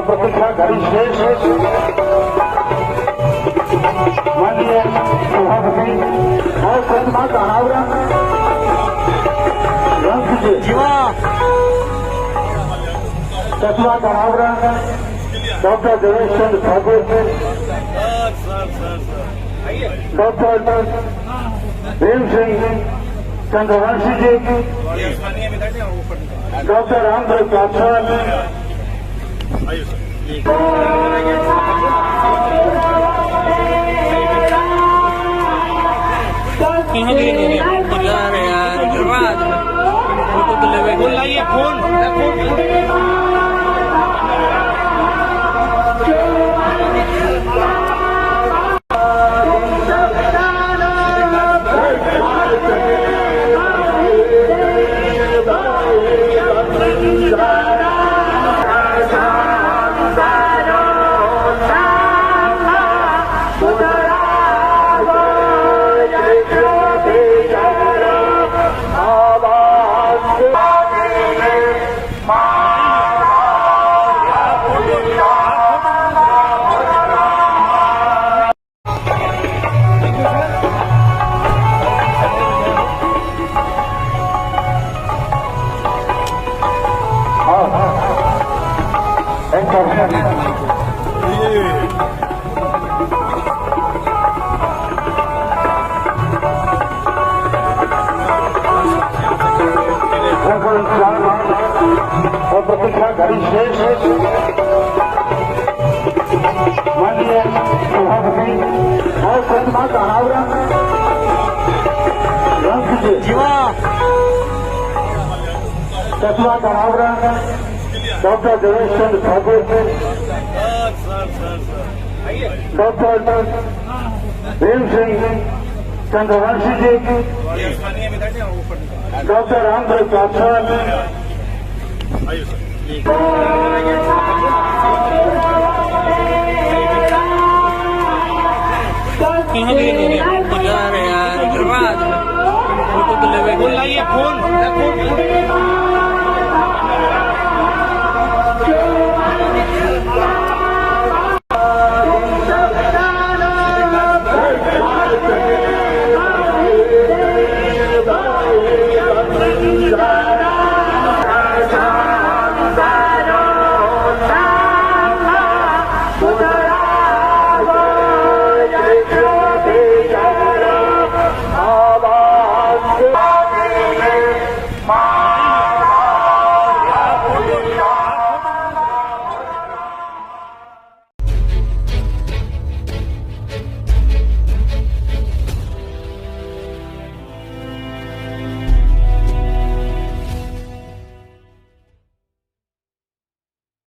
प्रतीक्षा घड़ी शेष माननीय सभापति और प्रतिमा का अनावरण प्रतिमा का अनावरण डॉक्टर देवेश चंद्र ठाकुर, डॉक्टर भीम सिंह चंद्रवंशी जी, डॉक्टर रामदेव पासवान, और प्रतीक्षा घड़ी शेष माननीय सभापति और प्रतिमा का अनावरण प्रतिमा का अनावरण डॉक्टर देवेश चंद्र ठाकुर, डॉक्टर भीम सिंह चंद्रवंशी जी, डॉक्टर रामदेव पासवान,